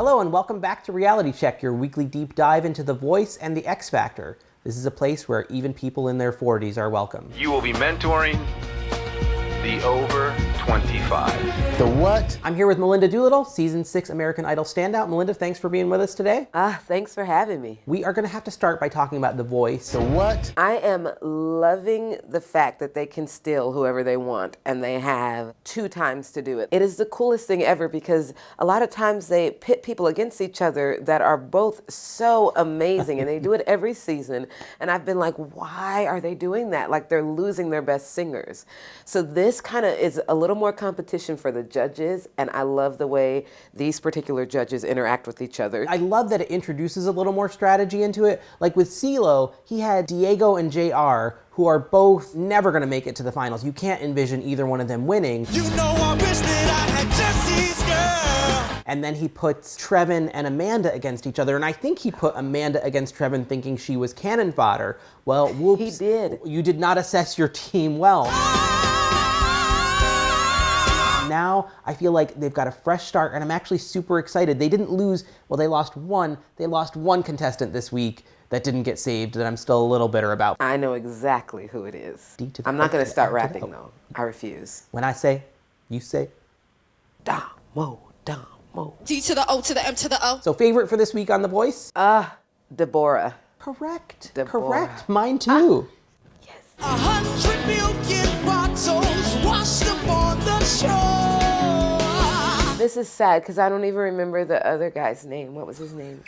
Hello and welcome back to Reality Check, your weekly deep dive into The Voice and The X Factor. This is a place where even people in their 40s are welcome. You will be mentoring the over 25. The what? I'm here with Melinda Doolittle, Season 6 American Idol standout. Melinda, thanks for being with us today. Thanks for having me. We are going to have to start by talking about The Voice. The what? I am loving the fact that they can steal whoever they want, and they have 2 times to do it. It is the coolest thing ever because a lot of times they pit people against each other that are both so amazing, and they do it every season. And I've been like, why are they doing that? Like, they're losing their best singers. So this kind of is a little more competition for the judges, and I love the way these particular judges interact with each other. I love that it introduces a little more strategy into it. Like with CeeLo, he had Diego and JR, who are both never going to make it to the finals. You can't envision either one of them winning. You know I wish that I had Jesse's girl. And then he puts Trevin and Amanda against each other. And I think he put Amanda against Trevin thinking she was cannon fodder. Well, whoops. He did. You did not assess your team well. Now I feel like they've got a fresh start, and I'm actually super excited. They didn't lose, well, they lost one contestant this week that didn't get saved that I'm still a little bitter about. I know exactly who it is. D to the I'm not O going to to start the M to the rapping, O. though. I refuse. When I say, you say. Damo. D to the O to the M to the O. So favorite for this week on The Voice? Deborah. Correct. Deborah. Correct. Mine too. 100 million bottles washed up on the shore. This is sad because I don't even remember the other guy's name. What was his name?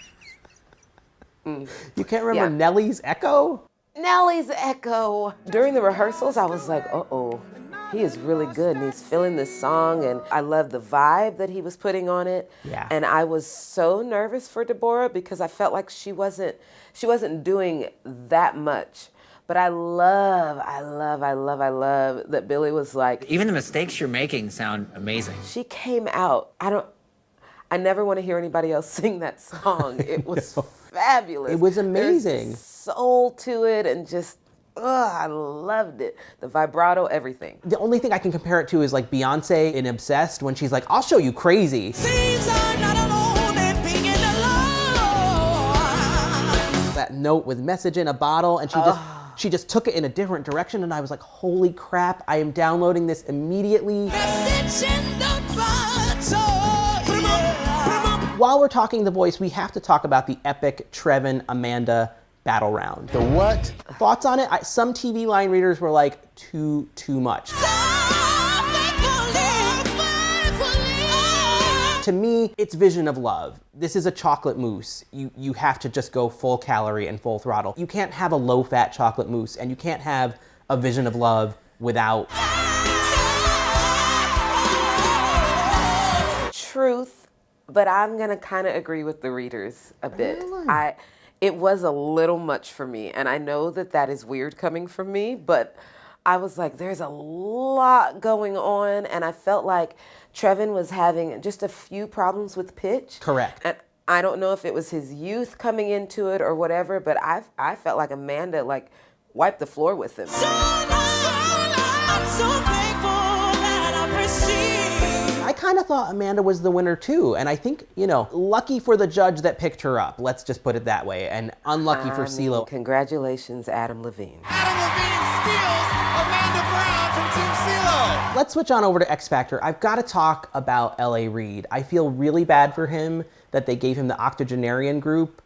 You can't remember Yeah. Nelly's Echo? Nelly's Echo. During the rehearsals, I was like, uh-oh, he is really good, and he's feeling this song, and I love the vibe that he was putting on it. Yeah. And I was so nervous for Deborah because I felt like she wasn't doing that much. But I love that Billie was like, Even the mistakes you're making sound amazing. she came out. I never want to hear anybody else sing that song. It was fabulous. It was amazing. There's soul to it, and just, I loved it. The vibrato, everything. The only thing I can compare it to is like Beyonce in Obsessed when she's like, I'll show you crazy. Seems I'm not alone in being alone. That note with message in a bottle, and she just took it in a different direction, and I was like, holy crap, I am downloading this immediately. Message in the bottle. While we're talking The Voice, we have to talk about the epic Trevin-Amanda battle round. The what? Thoughts on it? Some TV line readers were like, too much. To me, it's Vision of Love. This is a chocolate mousse. You have to just go full calorie and full throttle. You can't have a low-fat chocolate mousse, and you can't have a Vision of Love without... Truth, but I'm gonna kind of agree with the readers a bit. It was a little much for me, and I know that is weird coming from me, but I was like, there's a lot going on, and I felt like Trevin was having just a few problems with pitch. Correct. And I don't know if it was his youth coming into it or whatever, but I felt like Amanda like wiped the floor with him. I'm so thankful that I've received. I kind of thought Amanda was the winner too, and I think, lucky for the judge that picked her up, let's just put it that way, and unlucky for CeeLo. Congratulations, Adam Levine. Adam Levine steals Amanda Brown from Team CeeLo. Let's switch on over to X Factor. I've got to talk about L.A. Reid. I feel really bad for him that they gave him the octogenarian group.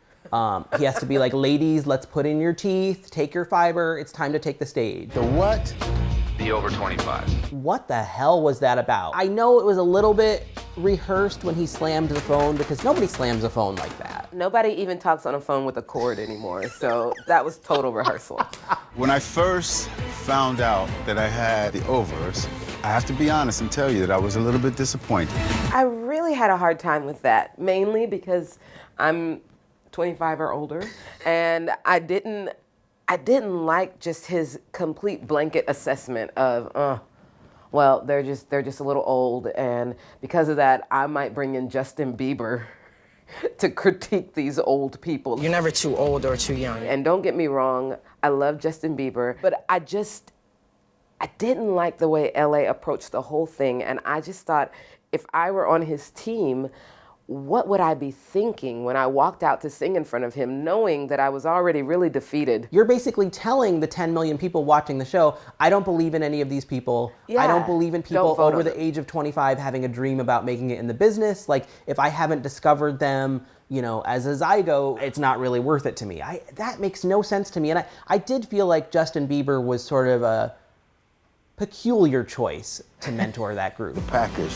He has to be like, ladies, let's put in your teeth, take your fiber, it's time to take the stage. The what? The over 25. What the hell was that about? I know it was a little bit rehearsed when he slammed the phone, because nobody slams a phone like that. Nobody even talks on a phone with a cord anymore, so that was total rehearsal. When I first found out that I had the overs, I have to be honest and tell you that I was a little bit disappointed. I really had a hard time with that, mainly because I'm 25 or older, and I didn't like just his complete blanket assessment of, well, they're just a little old, and because of that, I might bring in Justin Bieber to critique these old people. You're never too old or too young. And don't get me wrong, I love Justin Bieber, but I didn't like the way LA approached the whole thing, and I just thought if I were on his team, what would I be thinking when I walked out to sing in front of him, knowing that I was already really defeated? You're basically telling the 10 million people watching the show, I don't believe in any of these people. I don't believe in people over the age of 25 having a dream about making it in the business. Like, if I haven't discovered them, you know, as a zygote, it's not really worth it to me. That makes no sense to me. And I did feel like Justin Bieber was sort of a peculiar choice to mentor that group. The package.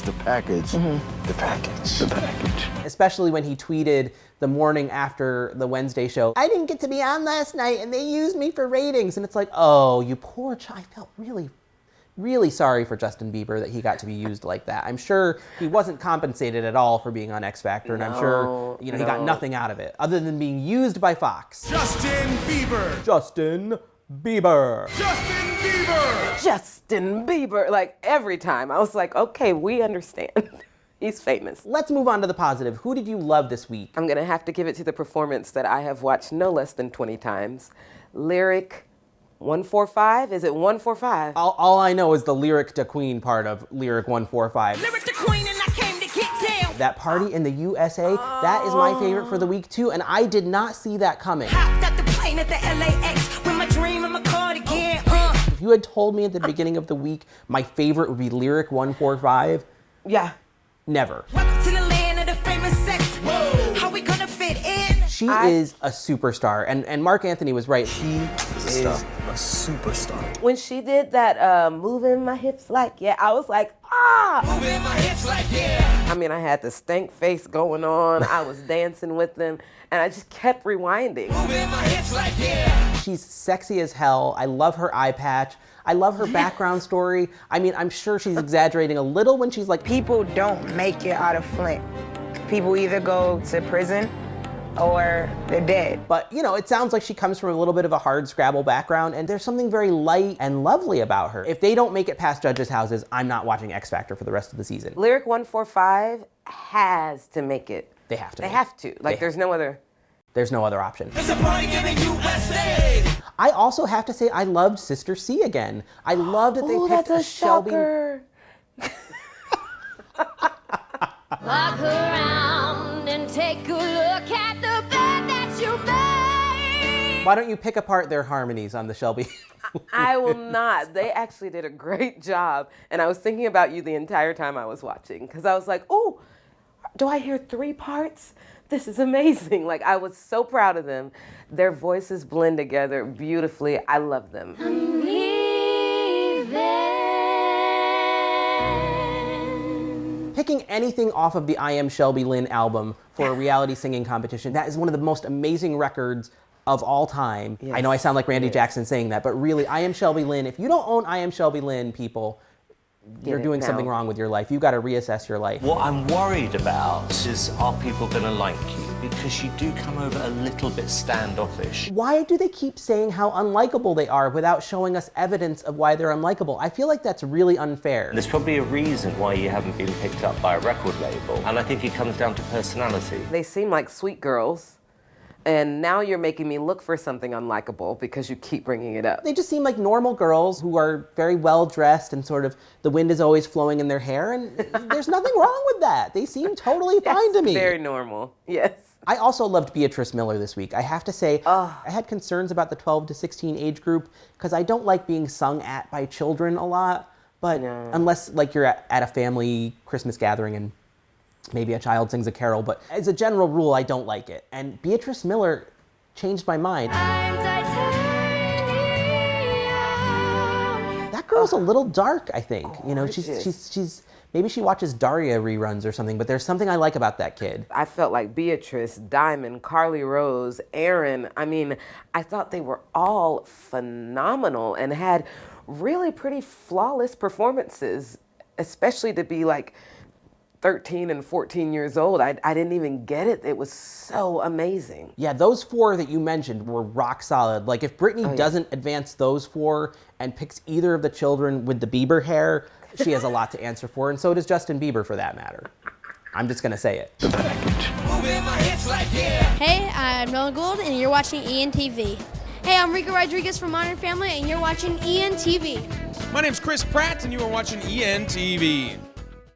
Especially when he tweeted the morning after the Wednesday show, I didn't get to be on last night and they used me for ratings. And it's like, oh, you poor child. I felt really, really sorry for Justin Bieber that he got to be used like that. I'm sure he wasn't compensated at all for being on X Factor, and I'm sure, you know, he got nothing out of it other than being used by Fox. Justin Bieber. Justin Bieber. Justin Bieber. Justin Bieber. Like, every time I was like, okay, we understand. He's famous. Let's move on to the positive. Who did you love this week? I'm gonna have to give it to the performance that I have watched no less than 20 times. Lyric 145? Is it 145? All I know is the Lyric to Queen part of Lyric 145. Lyric the queen and I came to get down. That party in the USA, that is my favorite for the week too, and I did not see that coming. Hopped out the plane at the LAX with my dream and my cardigan. If you had told me at the beginning of the week my favorite would be Lyric 145, Yeah. never. Welcome to the land of the famous sex. Whoa. How we gonna fit in? She is a superstar, and Mark Anthony was right. She is A superstar. When she did that moving my hips like, yeah, I was like, ah! Moving my hips like yeah. I mean, I had the stank face going on. I was dancing with them, and I just kept rewinding. Moving my hips like yeah. She's sexy as hell. I love her eye patch. I love her background story. I mean, I'm sure she's exaggerating a little when she's like, People don't make it out of Flint. People either go to prison or they're dead. but you know, it sounds like she comes from a little bit of a hard scrabble background, and there's something very light and lovely about her. If they don't make it past judges' houses, I'm not watching X Factor for the rest of the season. Lyric 145 has to make it. They have to. They have to. Like, there's no other. There's no other option. It's a party in the USA. I also have to say I loved Sister C again. I loved that they Oh, picked that's a Shelby. shocker. Walk around and take a look at the bed that you made. Why don't you pick apart their harmonies on the Shelby? I will not. They actually did a great job. And I was thinking about you the entire time I was watching, because I was like, oh, do I hear 3 parts? This is amazing. Like, I was so proud of them. Their voices blend together beautifully. I love them. Picking anything off of the I Am Shelby Lynn album for a reality singing competition, that is one of the most amazing records of all time. Yes. I know I sound like Randy Jackson saying that, but really, I Am Shelby Lynn, if you don't own I Am Shelby Lynn, people, you're it doing now. something wrong with your life. You've got to reassess your life. What I'm worried about is, are people going to like you? Because you do come over a little bit standoffish. Why do they keep saying how unlikable they are without showing us evidence of why they're unlikable? I feel like that's really unfair. There's probably a reason why you haven't been picked up by a record label, and I think it comes down to personality. They seem like sweet girls. And now you're making me look for something unlikable because you keep bringing it up. They just seem like normal girls who are very well dressed and sort of the wind is always flowing in their hair, and there's nothing wrong with that. They seem totally fine to me. Very normal. Yes. I also loved Beatrice Miller this week. I have to say, I had concerns about the 12 to 16 age group because I don't like being sung at by children a lot, but unless like you're at a family Christmas gathering and maybe a child sings a carol, but as a general rule, I don't like it. And Beatrice Miller changed my mind. That girl's a little dark, I think. You know, she's maybe she watches Daria reruns or something, but there's something I like about that kid. I felt like Beatrice, Diamond, Carly Rose, Erin. I mean, I thought they were all phenomenal and had really pretty flawless performances, especially to be like 13 and 14 years old. I didn't even get it. It was so amazing. Yeah, those 4 that you mentioned were rock solid. Like, if Britney doesn't advance those 4 and picks either of the children with the Bieber hair, she has a lot to answer for, and so does Justin Bieber for that matter. I'm just gonna say it. Hey, I'm Nolan Gould, and you're watching ENTV. Hey, I'm Rico Rodriguez from Modern Family, and you're watching ENTV. My name's Chris Pratt, and you are watching ENTV.